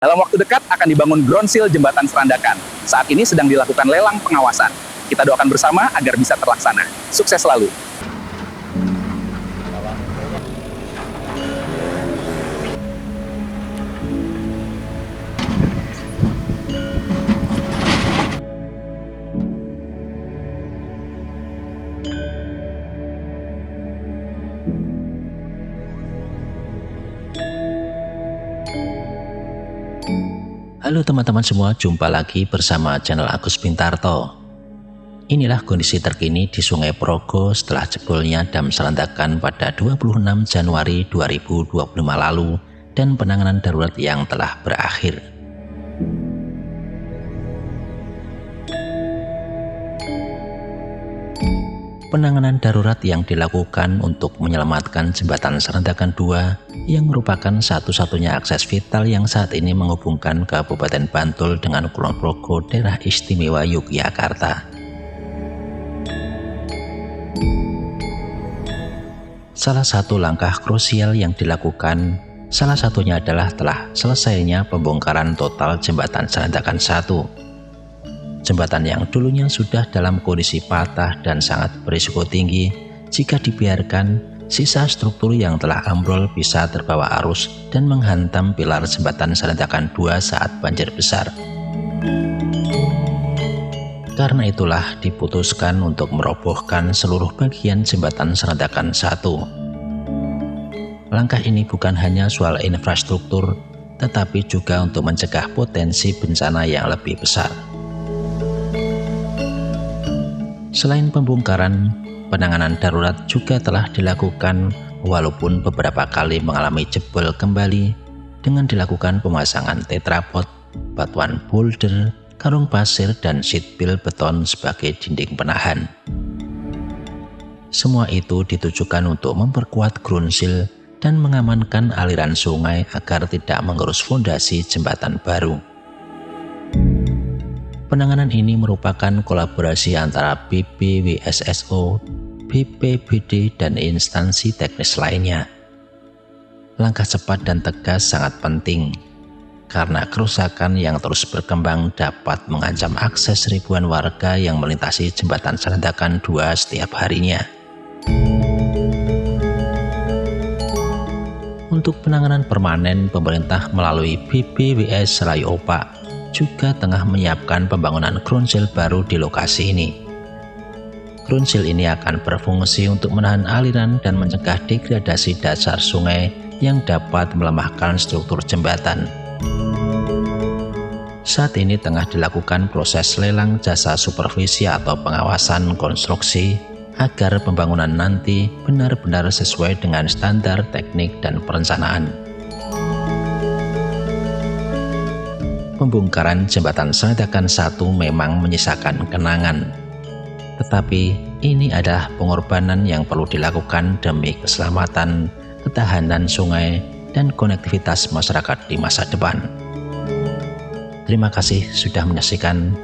Dalam waktu dekat akan dibangun ground seal jembatan Serandakan. Saat ini sedang dilakukan lelang pengawasan. Kita doakan bersama agar bisa terlaksana. Sukses selalu. Halo teman-teman semua, jumpa lagi bersama channel Agus Bintarto. Inilah kondisi terkini di Sungai Progo setelah jebolnya dam Serandakan pada 26 Januari 2025 lalu dan penanganan darurat yang telah berakhir. Penanganan darurat yang dilakukan untuk menyelamatkan jembatan Serandakan 2 yang merupakan satu-satunya akses vital yang saat ini menghubungkan Kabupaten Bantul dengan Kulon Progo, Daerah Istimewa Yogyakarta. Salah satu langkah krusial yang dilakukan salah satunya adalah telah selesainya pembongkaran total jembatan Serandakan 1. Jembatan yang dulunya sudah dalam kondisi patah dan sangat berisiko tinggi, jika dibiarkan, sisa struktur yang telah ambrol bisa terbawa arus dan menghantam pilar jembatan Serandakan 2 saat banjir besar. Karena itulah diputuskan untuk merobohkan seluruh bagian jembatan Serandakan 1. Langkah ini bukan hanya soal infrastruktur, tetapi juga untuk mencegah potensi bencana yang lebih besar. Selain pembongkaran, penanganan darurat juga telah dilakukan walaupun beberapa kali mengalami jebol kembali dengan dilakukan pemasangan tetrapod, batuan boulder, karung pasir, dan sheet pil beton sebagai dinding penahan. Semua itu ditujukan untuk memperkuat ground seal dan mengamankan aliran sungai agar tidak menggerus fondasi jembatan baru. Penanganan ini merupakan kolaborasi antara BPWSSO, BPBD, dan instansi teknis lainnya. Langkah cepat dan tegas sangat penting, karena kerusakan yang terus berkembang dapat mengancam akses ribuan warga yang melintasi jembatan Serandakan 2 setiap harinya. Untuk penanganan permanen, pemerintah melalui BPWS Rayo Opak juga tengah menyiapkan pembangunan ground seal baru di lokasi ini. Ground seal ini akan berfungsi untuk menahan aliran dan mencegah degradasi dasar sungai yang dapat melemahkan struktur jembatan. Saat ini tengah dilakukan proses lelang jasa supervisi atau pengawasan konstruksi agar pembangunan nanti benar-benar sesuai dengan standar teknik dan perencanaan. Pembongkaran jembatan Serandakan 1 memang menyisakan kenangan, tetapi ini adalah pengorbanan yang perlu dilakukan demi keselamatan, ketahanan sungai, dan konektivitas masyarakat di masa depan. Terima kasih sudah menyaksikan.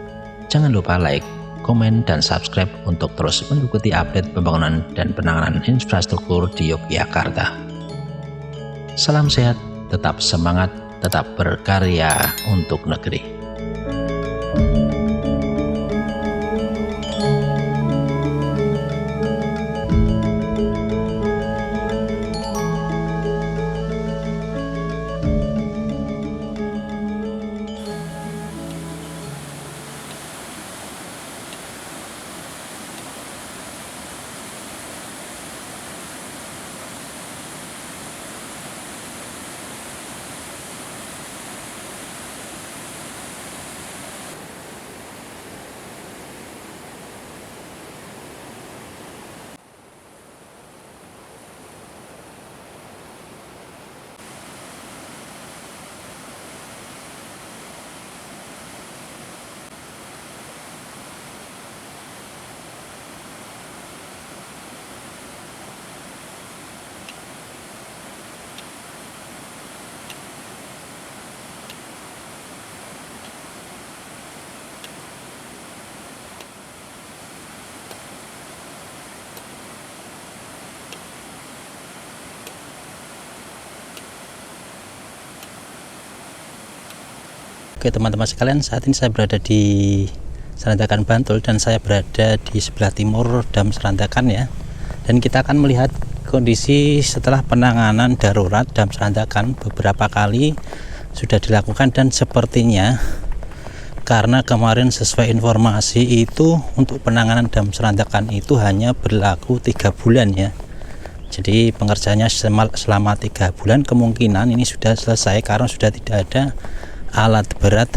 Jangan lupa like, komen, dan subscribe untuk terus mengikuti update pembangunan dan penanganan infrastruktur di Yogyakarta. Salam sehat, tetap semangat, tetap berkarya untuk negeri. Oke teman-teman sekalian, saat ini saya berada di Serandakan Bantul dan saya berada di sebelah timur Dam Serandakan ya. Dan kita akan melihat kondisi setelah penanganan darurat Dam Serandakan beberapa kali sudah dilakukan, dan sepertinya karena kemarin sesuai informasi itu untuk penanganan Dam Serandakan itu hanya berlaku 3 bulan ya. Jadi pengerjaannya selama 3 bulan, kemungkinan ini sudah selesai karena sudah tidak ada alat berat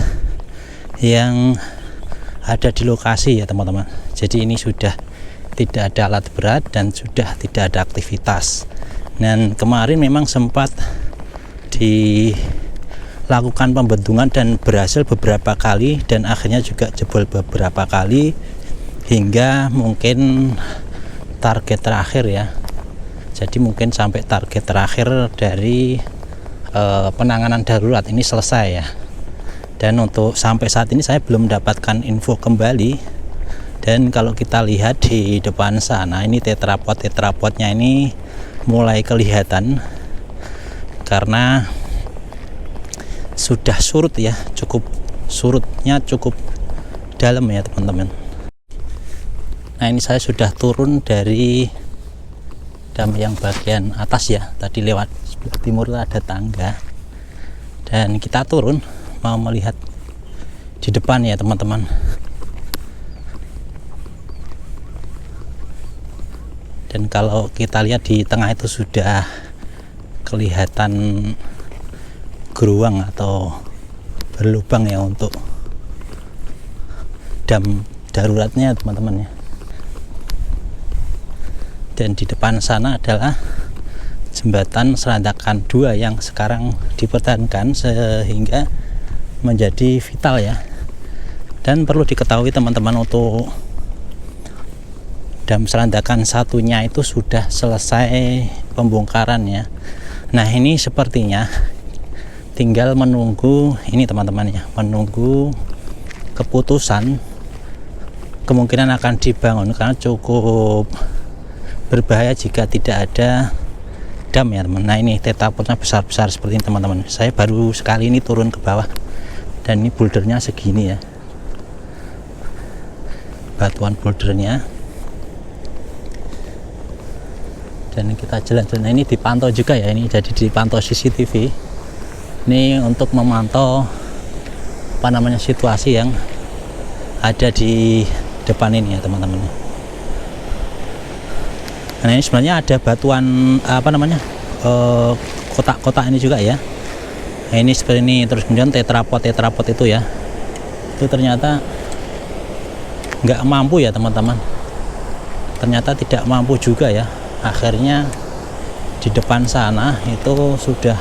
yang ada di lokasi ya teman-teman. Jadi ini sudah tidak ada alat berat dan sudah tidak ada aktivitas. Dan kemarin memang sempat dilakukan pembendungan dan berhasil beberapa kali, dan akhirnya juga jebol beberapa kali hingga mungkin target terakhir ya. Jadi mungkin sampai target terakhir dari penanganan darurat ini selesai ya. Dan untuk sampai saat ini saya belum mendapatkan info kembali. Dan kalau kita lihat di depan sana, ini tetrapodnya ini mulai kelihatan karena sudah surut ya, surutnya cukup dalam ya teman-teman. Nah ini saya sudah turun dari dam yang bagian atas ya, tadi lewat sebelah timur ada tangga, dan kita turun mau melihat di depan ya teman-teman. Dan kalau kita lihat di tengah itu sudah kelihatan geruang atau berlubang ya untuk dam daruratnya teman-teman ya. Dan di depan sana adalah jembatan Serandakan 2 yang sekarang dipertahankan sehingga menjadi vital ya. Dan perlu diketahui teman-teman, untuk Dam Serandakan satunya itu sudah selesai pembongkaran ya. Nah ini sepertinya tinggal menunggu ini teman-teman ya, menunggu keputusan kemungkinan akan dibangun, karena cukup berbahaya jika tidak ada dam ya teman. Nah ini tetrapodnya besar-besar seperti ini teman-teman. Saya baru sekali ini turun ke bawah, dan ini bouldernya segini ya, batuan bouldernya. Dan kita jalan-jalan, nah, ini dipantau juga ya, ini jadi dipantau CCTV ini untuk memantau situasi yang ada di depan ini ya teman-teman. Nah ini sebenarnya ada batuan kotak-kotak ini juga ya. Nah, ini seperti ini. Terus kemudian tetrapod itu ya, itu ternyata nggak mampu ya teman-teman, ternyata tidak mampu juga ya. Akhirnya di depan sana itu sudah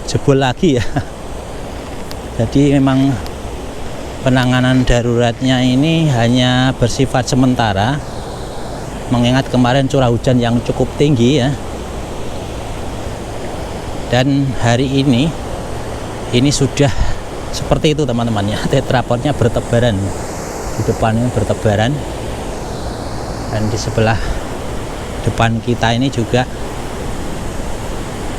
jebol lagi ya. Jadi memang penanganan daruratnya ini hanya bersifat sementara, mengingat kemarin curah hujan yang cukup tinggi ya. Dan hari ini sudah seperti itu teman-teman ya, tetrapodnya bertebaran di depan, ini bertebaran, dan di sebelah depan kita ini juga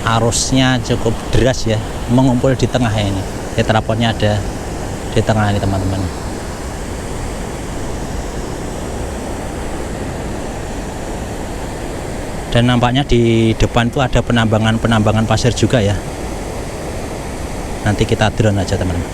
arusnya cukup deras ya, mengumpul di tengah ini. Tetrapodnya ada di tengah ini teman-teman. Dan nampaknya di depan itu ada penambangan pasir juga ya. Nanti kita drone aja teman-teman.